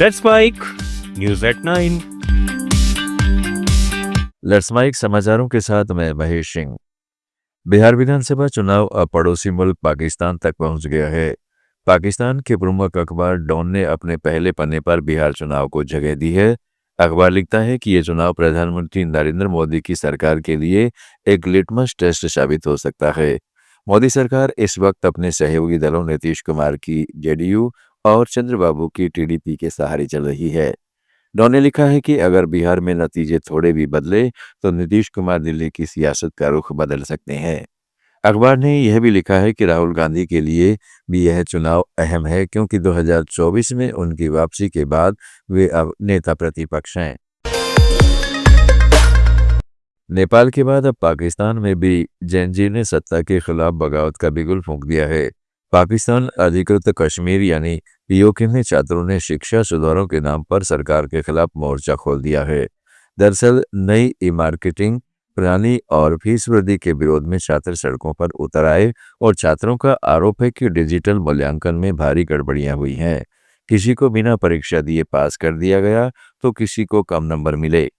Let's mic news at 9। Let's mic समाचारों के साथ मैं महेश सिंह। बिहार विधानसभा चुनाव अब पड़ोसी मुल्क पाकिस्तान तक पहुंच गया है। पाकिस्तान के प्रमुख अखबार डॉन ने अपने पहले पन्ने पर बिहार चुनाव को जगह दी है। अखबार लिखता है कि ये चुनाव प्रधानमंत्री नरेंद्र मोदी की सरकार के लिए एक लिटमस टेस्ट साबित हो सकता है। मोदी सरकार इस वक्त अपने सहयोगी दलों नीतीश कुमार की जेडीयू और चंद्रबाबू की टीडीपी के सहारे चल रही है। डॉन ने लिखा है कि अगर बिहार में नतीजे थोड़े भी बदले तो नीतीश कुमार दिल्ली की सियासत का रुख बदल सकते हैं। अखबार ने यह भी लिखा है कि राहुल गांधी के लिए भी यह चुनाव अहम है, क्योंकि 2024 में उनकी वापसी के बाद वे अब नेता प्रतिपक्ष हैं। नेपाल के बाद अब पाकिस्तान में भी जेएनजी ने सत्ता के खिलाफ बगावत का बिगुल फूंक दिया है। पाकिस्तान अधिकृत कश्मीर यानी पीओके में छात्रों ने शिक्षा सुधारों के नाम पर सरकार के खिलाफ मोर्चा खोल दिया है। दरअसल नई ई मार्केटिंग प्रणाली और फीस वृद्धि के विरोध में छात्र सड़कों पर उतर आए और छात्रों का आरोप है कि डिजिटल मूल्यांकन में भारी गड़बड़ियां हुई हैं। किसी को बिना परीक्षा दिए पास कर दिया गया तो किसी को कम नंबर मिले।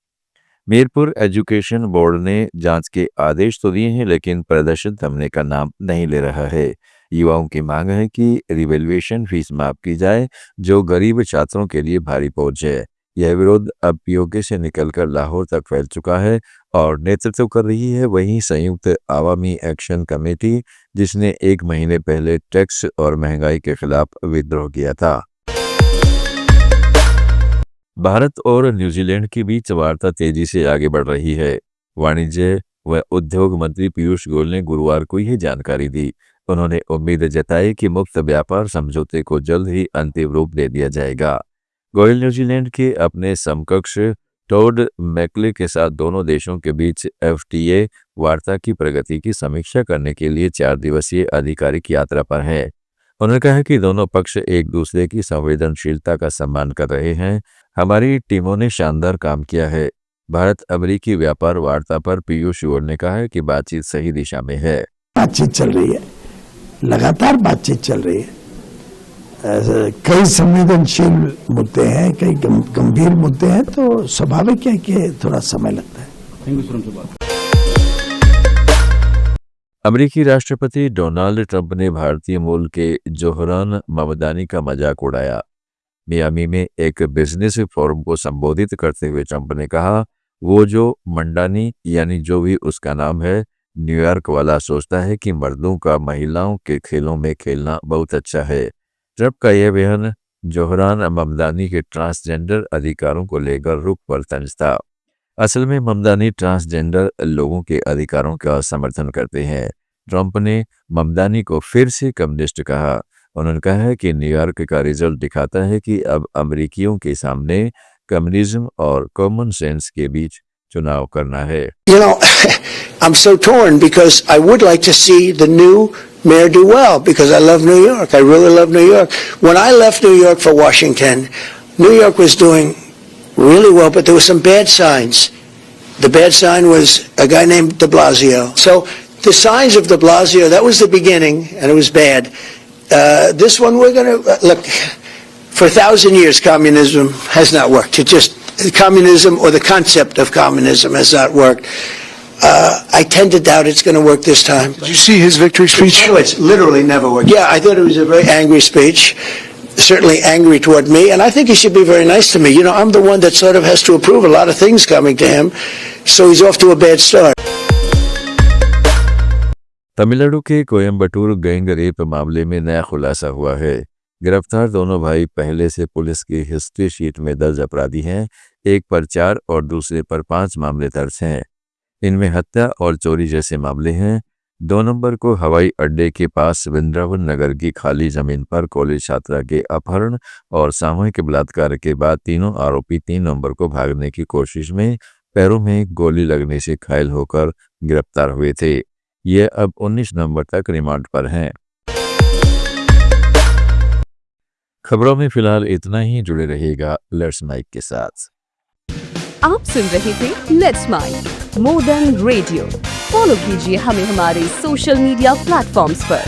मीरपुर एजुकेशन बोर्ड ने जांच के आदेश तो दिए हैं, लेकिन प्रदर्शन थमने का नाम नहीं ले रहा है। युवाओं की मांग है कि रिवैल्यूएशन फीस माफ की जाए, जो गरीब छात्रों के लिए भारी बोझ है। यह विरोध अब पीओके से निकलकर लाहौर तक फैल चुका है और नेतृत्व कर रही है वहीं संयुक्त आवामी एक्शन कमेटी, जिसने 1 महीने पहले टैक्स और महंगाई के खिलाफ विद्रोह किया था। भारत और न्यूजीलैंड के बीच वार्ता तेजी से आगे बढ़ रही है। वाणिज्य व उद्योग मंत्री पीयूष गोयल ने गुरुवार को यह जानकारी दी। उन्होंने उम्मीद जताई कि मुक्त व्यापार समझौते को जल्द ही अंतिम रूप दे दिया जाएगा। गोयल न्यूजीलैंड के अपने समकक्ष टॉड मैकले के साथ दोनों देशों के बीच एफटीए वार्ता की प्रगति की समीक्षा करने के लिए 4 दिवसीय आधिकारिक यात्रा पर हैं। उन्होंने कहा कि दोनों पक्ष एक दूसरे की संवेदनशीलता का सम्मान कर रहे हैं। हमारी टीमों ने शानदार काम किया है। भारत अमेरिकी व्यापार वार्ता पर पीयूष गोयल ने कहा है कि बातचीत सही दिशा में है। बातचीत चल रही है, लगातार बातचीत चल रही है। कई संवेदनशील मुद्दे हैं, कई गंभीर मुद्दे हैं, तो स्वाभाविक है कि थोड़ा समय लगता है। अमेरिकी राष्ट्रपति डोनाल्ड ट्रंप ने भारतीय मूल के जोहरान ममदानी का मजाक उड़ाया। मियामी में एक बिजनेस फोरम को संबोधित करते हुए ट्रंप ने कहा, वो जो मंडानी यानी जो भी उसका नाम है, न्यूयॉर्क वाला सोचता है कि मर्दों का महिलाओं के खेलों में खेलना बहुत अच्छा है। ट्रंप का यह बयान जोहरान ममदानी के ट्रांसजेंडर अधिकारों को लेकर रुख पर तंज था। असल में ममदानी ट्रांसजेंडर लोगों के अधिकारों का समर्थन करते हैं। ट्रंप ने ममदानी को फिर से कम्युनिस्ट कहा। उन्होंने कहा है कि न्यूयॉर्क का रिजल्ट दिखाता है कि अब अमेरिकियों के सामने कम्युनिज्म और कॉमन सेंस के बीच चुनाव करना है। You know, I'm so torn because I would like to see the new mayor do well because I love New York. I really love New York. When I left New York for Washington, New York was doing really well, but there were some bad signs. The bad sign was a guy named de Blasio. So the signs of de Blasio, that was the beginning, and it was bad. This one we're going to, look, for 1,000 years communism has not worked. It just, communism or the concept of communism has not worked. I tend to doubt it's going to work this time. Did you see his victory speech? Oh, it's literally never worked. Yeah, I thought it was a very angry speech, certainly angry toward me, and I think he should be very nice to me. You know, I'm the one that sort of has to approve a lot of things coming to him, so he's off to a bad start. Tamil Nadu के Coimbatore gang rape मामले में नया खुलासा हुआ है। गिरफ्तार दोनों भाई पहले से पुलिस की हिस्ट्री शीट में दर्ज अपराधी हैं। एक पर 4 और दूसरे पर 5 मामले दर्ज हैं। इनमें हत्या और चोरी जैसे मामले हैं। 2 नंबर को हवाई अड्डे के पास वृंदावन नगर की खाली जमीन पर कॉलेज छात्रा के अपहरण और सामूहिक बलात्कार के बाद तीनों आरोपी 3 नंबर को भागने की कोशिश में पैरों में गोली लगने से घायल होकर गिरफ्तार हुए थे। ये अब 19 नवंबर तक रिमांड पर हैं। खबरों में फिलहाल इतना ही। जुड़े रहिएगा लेट्स माइक के साथ। आप सुन रहे थे let's mic more than radio. Follow कीजिए हमें हमारे सोशल मीडिया प्लेटफॉर्म्स पर।